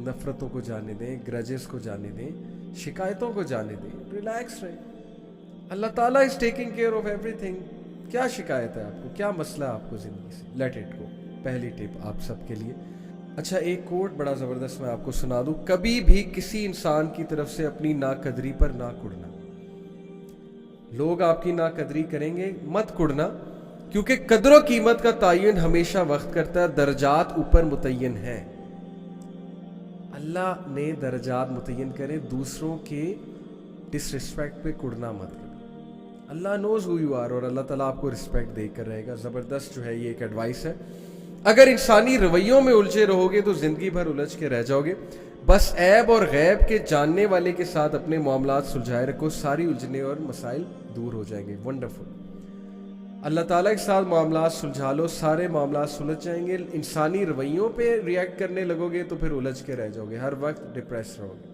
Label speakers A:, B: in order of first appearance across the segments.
A: نفرتوں کو جانے دیں, گرجز کو جانے دیں, شکایتوں کو جانے دیں, ریلیکس رہیں. اللہ تعالیٰ is taking care of every thing. کیا شکایت ہے آپ کو, کیا مسئلہ ہے آپ کو زندگی سے؟ Late it go. پہلی ٹپ آپ سب کے لیے. اچھا, ایک کوٹ بڑا زبردست میں آپ کو سنا دوں. کبھی بھی کسی انسان کی طرف سے اپنی ناقدری پر نہ کڑنا. لوگ آپ کی ناقدری کریں گے, مت کڑنا, کیونکہ قدر و قیمت کا تعین ہمیشہ وقت کرتا ہے, درجات اوپر متعین ہیں. اللہ نے درجات متعین کرے, دوسروں کے ڈس رسپیکٹ پہ کڑنا مت کرو. اللہ نوز ہو یو آر, اور اللہ تعالیٰ آپ کو رسپیکٹ دے کر رہے گا. زبردست جو ہے یہ ایک ایڈوائس ہے. اگر انسانی رویوں میں الجھے رہو گے تو زندگی بھر الجھ کے رہ جاؤ گے. بس عیب اور غیب کے جاننے والے کے ساتھ اپنے معاملات سلجھائے رکھو, ساری الجھنے اور مسائل دور ہو جائیں گے. ونڈرفل. اللہ تعالیٰ کے ساتھ معاملات سلجھا لو, سارے معاملات سلجھ جائیں گے. انسانی رویوں پہ ریئیکٹ کرنے لگو گے تو پھر الجھ کے رہ جاؤ گے, ہر وقت ڈپریس رہو گے.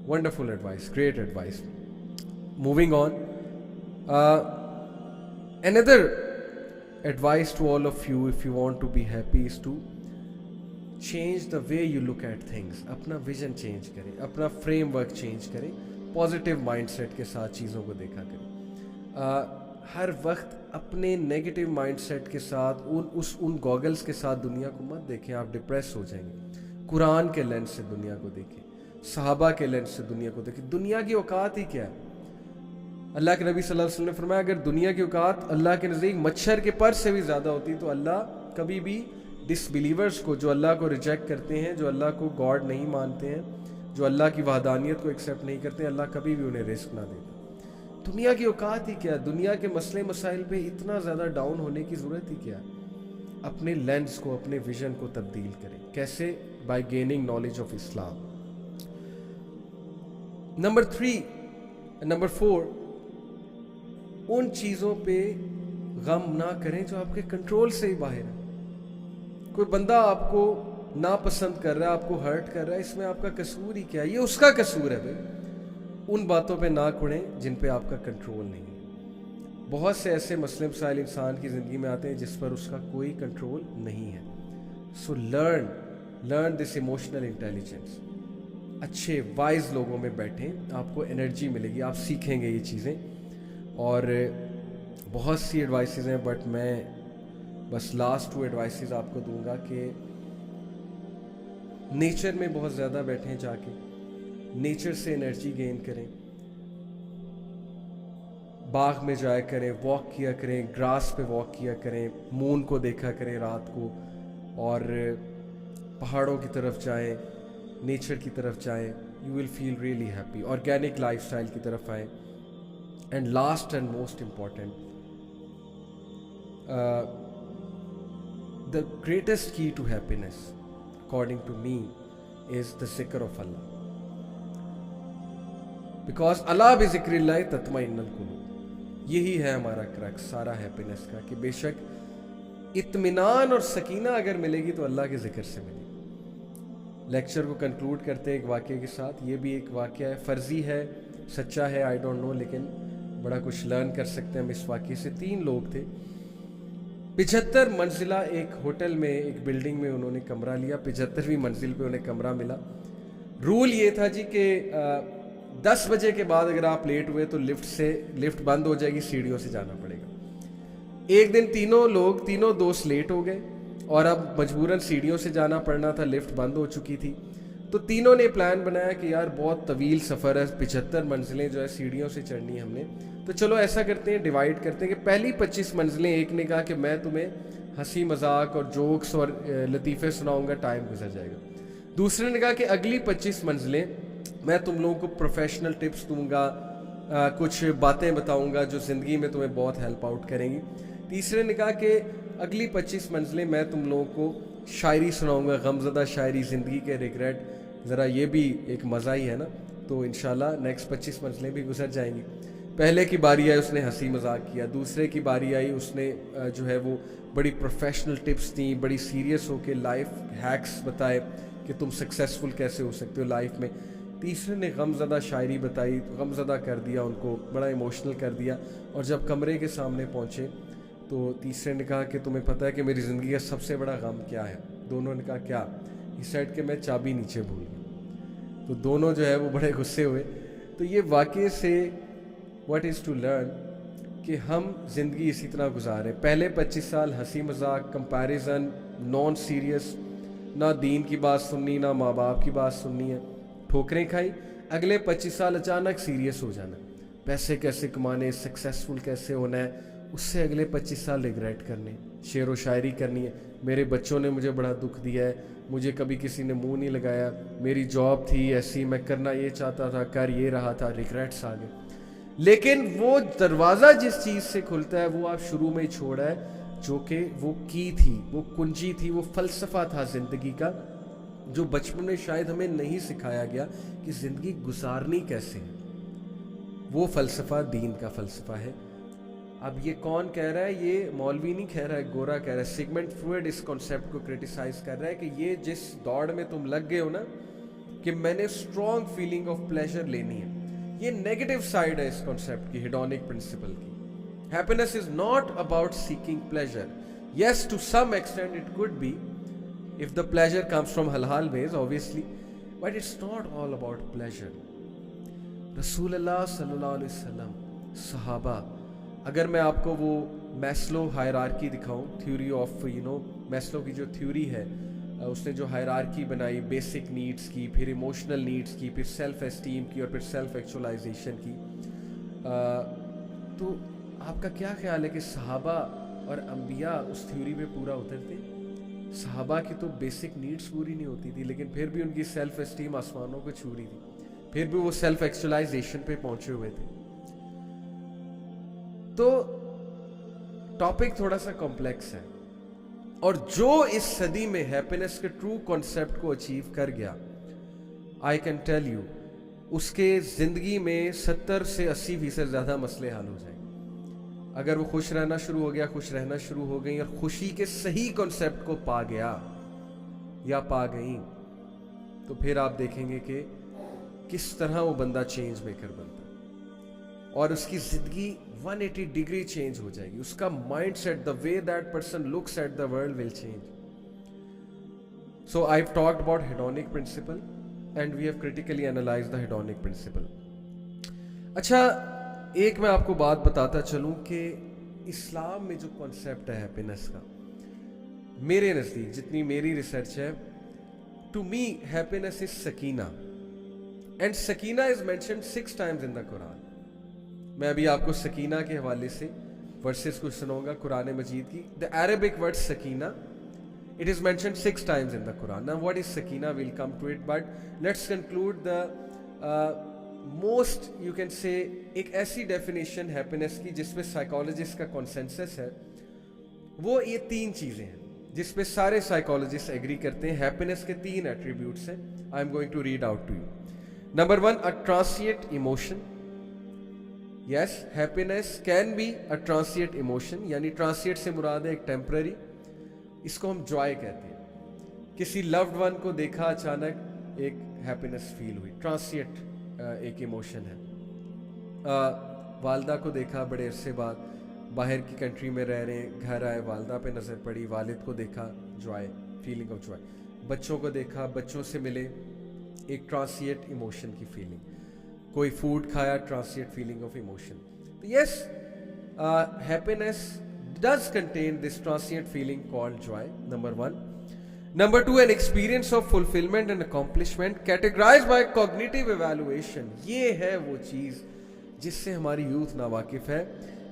A: Wonderful advice, great advice. Moving on. Another advice to all of you, if you want to be happy, is to change the way you look at things. اپنا ویژن چینج کریں, اپنا فریم ورک چینج کریں, positive mind set کے ساتھ چیزوں کو دیکھا کریں. ہر وقت اپنے نیگیٹو مائنڈ سیٹ کے ساتھ ان گوگلز کے ساتھ دنیا کو مت دیکھیں, آپ ڈپریس ہو جائیں گے. قرآن کے لینس سے دنیا کو دیکھیں, صحابہ کے لینس سے دنیا کو دیکھیں. دنیا کی اوقات ہی کیا ہے؟ اللہ کے نبی صلی اللہ علیہ وسلم نے فرمایا, اگر دنیا کی اوقات اللہ کے نزدیک مچھر کے پر سے بھی زیادہ ہوتی تو اللہ کبھی بھی ڈس بلیورز کو, جو اللہ کو ریجیکٹ کرتے ہیں, جو اللہ کو گاڈ نہیں مانتے ہیں, جو اللہ کی وحدانیت کو ایکسیپٹ نہیں کرتے ہیں, اللہ کبھی بھی انہیں رزق نہ دیتا. دنیا کی اوقات ہی کیا؟ دنیا کے مسئلے مسائل پہ اتنا زیادہ ڈاؤن ہونے کی ضرورت ہی کیا؟ اپنے لینس کو, اپنے ویژن کو تبدیل کریں. کیسے؟ By gaining knowledge of Islam. Number 4, ان چیزوں پہ غم نہ کریں جو آپ کے کنٹرول سے ہی باہر ہیں. کوئی بندہ آپ کو ناپسند کر رہا ہے, آپ کو ہرٹ کر رہا ہے, اس میں آپ کا قصور ہی کیا؟ یہ اس کا قصور ہے بھائی. ان باتوں پہ نہ کڑیں جن پہ آپ کا کنٹرول نہیں ہے. بہت سے ایسے مسئلے مسائل انسان کی زندگی میں آتے ہیں جس پر اس کا کوئی کنٹرول نہیں ہے. So learn this emotional intelligence. اچھے وائز لوگوں میں بیٹھیں, آپ کو انرجی ملے گی, آپ سیکھیں گے یہ چیزیں. اور بہت سی ایڈوائسز ہیں, بٹ میں بس لاسٹ 2 ایڈوائسز آپ کو دوں گا کہ نیچر میں بہت زیادہ بیٹھیں, جا کے نیچر سے انرجی گین کریں. باغ میں جایا کریں, واک کیا کریں, گراس پہ واک کیا کریں, مون کو دیکھا کریں رات کو, اور پہاڑوں کی طرف جائیں, نیچر کی طرف جائیں. You will feel really happy. Organic life style کی طرف آئیں. And last and most important, the greatest key to happiness according to me is the zikr of Allah, because Allah bi zikri Allah tatma'innu al-qulub. یہی ہے ہمارا crux سارا happiness کا, کہ بے شک اطمینان اور سکینہ اگر ملے گی تو اللہ کے ذکر سے ملے گی. لیکچر کو کنکلوڈ کرتے ہیں ایک واقعے کے ساتھ. یہ بھی ایک واقعہ ہے, فرضی ہے, سچا ہے, آئی ڈونٹ نو, لیکن بڑا کچھ لرن کر سکتے ہیں ہم اس واقعے سے. 3 لوگ تھے, 75 منزلہ ایک ہوٹل میں, ایک بلڈنگ میں انہوں نے کمرہ لیا. 75ویں منزل پہ انہیں کمرہ ملا. رول یہ تھا جی کہ 10 بجے کے بعد اگر آپ لیٹ ہوئے تو لفٹ بند ہو جائے گی, سیڑھیوں سے جانا پڑے گا. ایک دن تینوں دوست لیٹ ہو گئے اور اب مجبوراً سیڑھیوں سے جانا پڑنا تھا, لفٹ بند ہو چکی تھی. تو تینوں نے پلان بنایا کہ یار بہت طویل سفر ہے, 75 منزلیں جو ہے سیڑھیوں سے چڑھنی ہم نے, تو چلو ایسا کرتے ہیں, ڈیوائڈ کرتے ہیں کہ پہلی 25 منزلیں ایک نے کہا کہ میں تمہیں ہنسی مذاق اور جوکس اور لطیفے سناؤں گا, ٹائم گزر جائے گا. دوسرے نے کہا کہ اگلی 25 منزلیں میں تم لوگوں کو پروفیشنل ٹپس دوں گا, کچھ باتیں بتاؤں گا جو زندگی میں تمہیں بہت ہیلپ آؤٹ کریں گی. تیسرے نے کہا کہ اگلی 25 منزلیں میں تم لوگوں کو شاعری سناؤں گا, غمزدہ شاعری, زندگی کے ریگریٹ, ذرا یہ بھی ایک مزہ ہی ہے نا, تو انشاءاللہ نیکسٹ 25 منزلیں بھی گزر جائیں گی. پہلے کی باری آئی, اس نے ہنسی مذاق کیا. دوسرے کی باری آئی, اس نے جو ہے وہ بڑی پروفیشنل ٹپس دیں, بڑی سیریس ہو کے لائف ہیکس بتائے کہ تم سکسیزفل کیسے ہو سکتے ہو لائف میں. تیسرے نے غمزدہ شاعری بتائی, غمزدہ کر دیا ان کو, بڑا ایموشنل کر دیا. اور جب کمرے کے سامنے پہنچے تو تیسرے نے کہا کہ تمہیں پتہ ہے کہ میری زندگی کا سب سے بڑا غم کیا ہے؟ دونوں نے کہا کیا؟ he said کہ میں چابی نیچے بھول گیا. تو دونوں جو ہے وہ بڑے غصے ہوئے. تو یہ واقعے سے what is to learn کہ ہم زندگی اسی طرح گزارے. پہلے 25 سال ہنسی مذاق, کمپیریزن, نان سیریس, نہ دین کی بات سننی نہ ماں باپ کی بات سننی ہے, ٹھوکریں کھائی. اگلے 25 سال اچانک سیریس ہو جانا, پیسے کیسے کمانے, سکسیسفل کیسے ہونا ہے, اس سے اگلے 25 سال ریگریٹ کرنے, شعر و شاعری کرنی ہے. میرے بچوں نے مجھے بڑا دکھ دیا ہے, مجھے کبھی کسی نے منہ نہیں لگایا, میری جاب تھی ایسی, میں کرنا یہ چاہتا تھا, کر یہ رہا تھا, ریگریٹس آ گئے. لیکن وہ دروازہ جس چیز سے کھلتا ہے وہ آپ شروع میں ہی چھوڑا ہے, جو کہ وہ کی تھی, وہ کنجی تھی, وہ فلسفہ تھا زندگی کا, جو بچپن میں شاید ہمیں نہیں سکھایا گیا کہ زندگی گزارنی کیسے ہے. وہ فلسفہ دین کا فلسفہ ہے. اب یہ کون کہہ رہا ہے؟ یہ مولوی نہیں کہہ رہا ہے, گورا کہہ رہا ہے. سیگمنٹ فروئڈ اس کانسیپٹ کو کرٹیسائز کر رہا ہے کہ یہ جس دوڑ میں تم لگ گئے ہو نا کہ میں نے اسٹرانگ فیلنگ آف پلیزر لینی ہے, یہ نیگیٹو سائڈ ہے اس کانسیپٹ کی, ہیڈونک پرنسپل کی. Happiness is not about seeking pleasure. Yes to some extent it could be if the pleasure comes from halal ways obviously, but it's not all about pleasure. رسول اللہ صلی اللہ علیہ وسلم, صحابہ, اگر میں آپ کو وہ میسلو ہائرارکی دکھاؤں, تھیوری آف میسلو کی جو تھیوری ہے, اس نے جو ہائرارکی بنائی بیسک نیڈس کی, پھر ایموشنل نیڈس کی, پھر سیلف اسٹیم کی, اور پھر سیلف ایکچولائزیشن کی, تو آپ کا کیا خیال ہے کہ صحابہ اور انبیاء اس تھیوری پہ پورا اترتے؟ صحابہ کی تو بیسک نیڈس پوری نہیں ہوتی تھی, لیکن پھر بھی ان کی سیلف اسٹیم آسمانوں کو چھو رہی تھی, پھر بھی وہ سیلف ایکچولائزیشن پہ پہنچے ہوئے تھے. تو ٹاپک تھوڑا سا کمپلیکس ہے, اور جو اس صدی میں ہیپینس کے ٹرو کانسیپٹ کو اچیو کر گیا, آئی کین ٹیل یو, اس کے زندگی میں 70 سے 80% زیادہ مسئلے حل ہو جائیں. اگر وہ خوش رہنا شروع ہو گیا, خوش رہنا شروع ہو گئی, اور خوشی کے صحیح کانسیپٹ کو پا گیا یا پا گئیں, تو پھر آپ دیکھیں گے کہ کس طرح وہ بندہ چینج میکر بنتا ہے, اور اس کی زندگی 180 ڈگری چینج ہو جائے گی. اس کا mind set, the way that person looks at the world will change. So I have talked about hedonic principle and we have critically analyse the hedonic principle. اچھا, ایک میں آپ کو بات بتاتا چلوں کہ اسلام میں جو کانسیپٹ ہے ہیپینس کا, میرے نزدیک جتنی میری ریسرچ ہے, ٹو می ہیپینس از سکینہ, اینڈ سکینہ is mentioned 6 times in the Quran. میں ابھی آپ کو سکینہ کے حوالے سے ورسز کچھ سناؤں گا قرآن مجید کی. The Arabic word Sakina, it is mentioned 6 times in the Quran. Now what is sakina, we'll come to it, but let's conclude the most, you can say, ایک ایسی ڈیفینیشن ہیپینس کی جس پہ سائیکالوجسٹ کا کنسنسس ہے. وہ یہ 3 چیزیں ہیں جس پہ سارے سائیکالوجسٹ ایگری کرتے ہیں. ہیپینس کے 3 ایٹریبیوٹس ہیں. I am going to read out to you. Number 1, a transient emotion. Yes, happiness can be a transient emotion, یعنی transient سے مراد ہے ایک ٹیمپرری, اس کو ہم جوائے کہتے ہیں. کسی لوڈ ون کو دیکھا اچانک, ایک ہیپینس فیل ہوئی, ٹرانسینٹ ایک ایموشن ہے. والدہ کو دیکھا بڑے عرصے بعد, باہر کی کنٹری میں رہ رہے ہیں, گھر آئے, والدہ پہ نظر پڑی, والد کو دیکھا, جوائے, فیلنگ آف جوائے. بچوں کو دیکھا, بچوں سے ملے, ایک ٹرانسینٹ ایموشن کی فیلنگ. کوئی فوڈ کھایا, transient feeling of emotion. Yes, happiness does contain this transient feeling called joy, number 1. Number 2, an experience of fulfillment and accomplishment categorized by cognitive evaluation. یہ ہے وہ چیز جس سے ہماری یوتھ ناواقف ہے.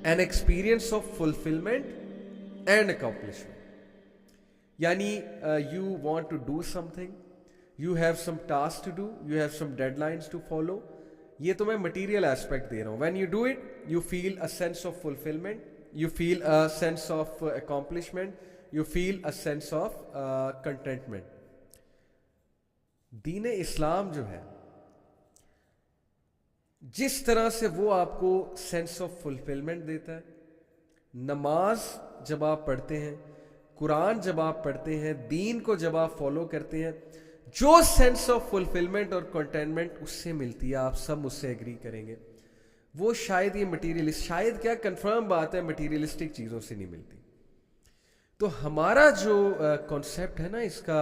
A: An experience of fulfillment and accomplishment. یعنی you want to do something, you have some tasks to do, you have some deadlines to follow. یہ تو میں مٹیریل ایسپیکٹ دے رہا ہوں. When you do it, you feel a sense of fulfillment, you feel a sense of accomplishment, you feel a sense of contentment. دین اسلام جو ہے, جس طرح سے وہ آپ کو سینس آف فلفلمنٹ دیتا ہے, نماز جب آپ پڑھتے ہیں, قرآن جب آپ پڑھتے ہیں, دین کو جب آپ فالو کرتے ہیں, جو سینس آف فلفلمنٹ اور کنٹینٹمنٹ اس سے ملتی ہے, آپ سب مجھ سے ایگری کریں گے, وہ شاید یہ مٹیریلسٹ, شاید کیا کنفرم بات ہے, مٹیریلسٹک چیزوں سے نہیں ملتی. تو ہمارا جو کانسیپٹ ہے نا اس کا,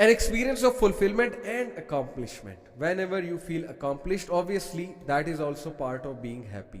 A: an experience of fulfillment and accomplishment. Whenever you feel accomplished, obviously that is also part of being happy.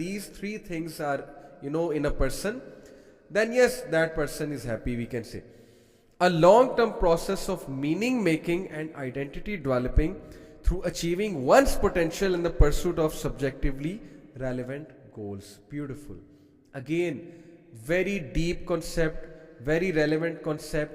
A: these three things are in a person, then yes, that person is happy, we can say. A long-term process of meaning making and identity developing through achieving one's potential in the pursuit of subjectively relevant goals. Beautiful. Again, very deep concept, very relevant concept.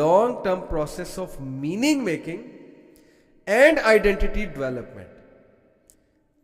A: long-term process of meaning making and identity development.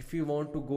A: if you want to go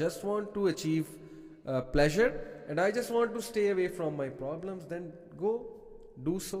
A: just want to achieve pleasure and I just want to stay away from my problems, then go do so.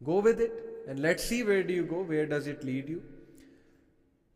A: go with it and let's see where do you go, where does it lead you.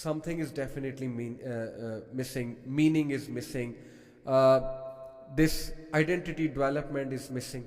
A: something is definitely missing, meaning is missing, this identity development is missing,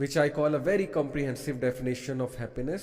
A: which I call a very comprehensive definition of happiness.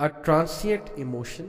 A: A transient emotion,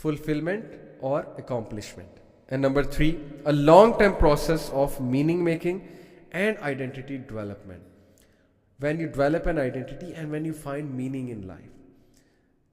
A: fulfillment or accomplishment. And number 3, a long term process of meaning making and identity development. When you develop an identity and when you find meaning in life.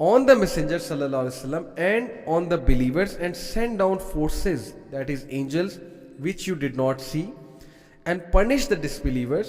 A: on the messenger sallallahu alaihi wasallam and on the believers and send down forces, that is angels, which you did not see, and punish the disbelievers.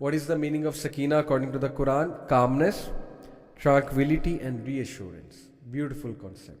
A: What is the meaning of sakina according to the Quran? Calmness, tranquility and reassurance. Beautiful concept.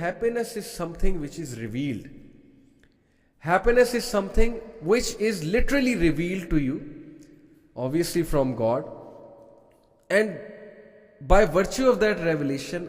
A: happiness is something which is revealed. Happiness is something which is literally revealed to you, obviously from God, and by virtue of that revelation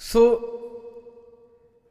A: So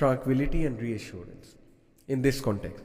A: tranquility and reassurance in this context.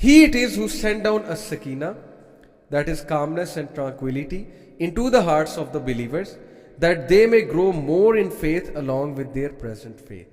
A: He it is who sent down a sakina, that is calmness and tranquility, into the hearts of the believers, that they may grow more in faith along with their present faith.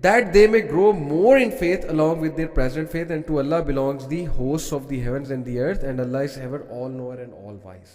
A: that they may grow more in faith along with their present faith, and to Allah belongs the hosts of the heavens and the earth, and Allah is ever all knower and all wise.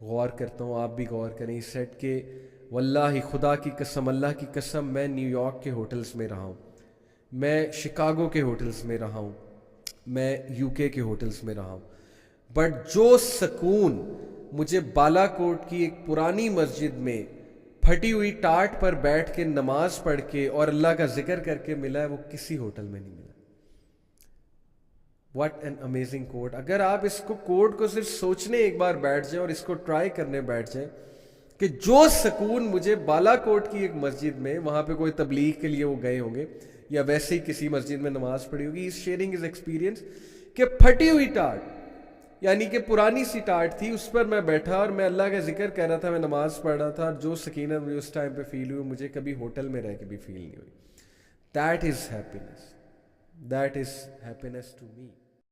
A: غور کرتا ہوں, آپ بھی غور کریں. اس set کہ واللہ خدا کی قسم, اللہ کی قسم, میں نیو یارک کے ہوٹلز میں رہا ہوں, میں شکاگو کے ہوٹلز میں رہا ہوں, میں یو کے ہوٹلز میں رہا ہوں, بٹ جو سکون مجھے بالا کوٹ کی ایک پرانی مسجد میں پھٹی ہوئی ٹاٹ پر بیٹھ کے نماز پڑھ کے اور اللہ کا ذکر کر کے ملا ہے, وہ کسی ہوٹل میں نہیں ملا. What an amazing quote. اگر آپ اس کوڈ کو صرف سوچنے ایک بار بیٹھ جائیں اور اس کو ٹرائی کرنے بیٹھ جائیں کہ جو سکون مجھے بالا کوٹ کی ایک مسجد میں, وہاں پہ کوئی تبلیغ کے لیے وہ گئے ہوں گے یا ویسے ہی کسی مسجد میں نماز پڑھی ہوگی, اس شیئرنگ از ایکسپیرینس کہ پھٹی ہوئی ٹاٹ, یعنی کہ پرانی سی ٹاٹ تھی, اس پر میں بیٹھا اور میں اللہ کا ذکر کر رہا تھا, میں نماز پڑھ رہا تھا, اور جو سکینت مجھے اس ٹائم پہ فیل ہوئی مجھے کبھی ہوٹل میں رہ کے بھی فیل نہیں ہوئی. That is happiness, that is happiness to me.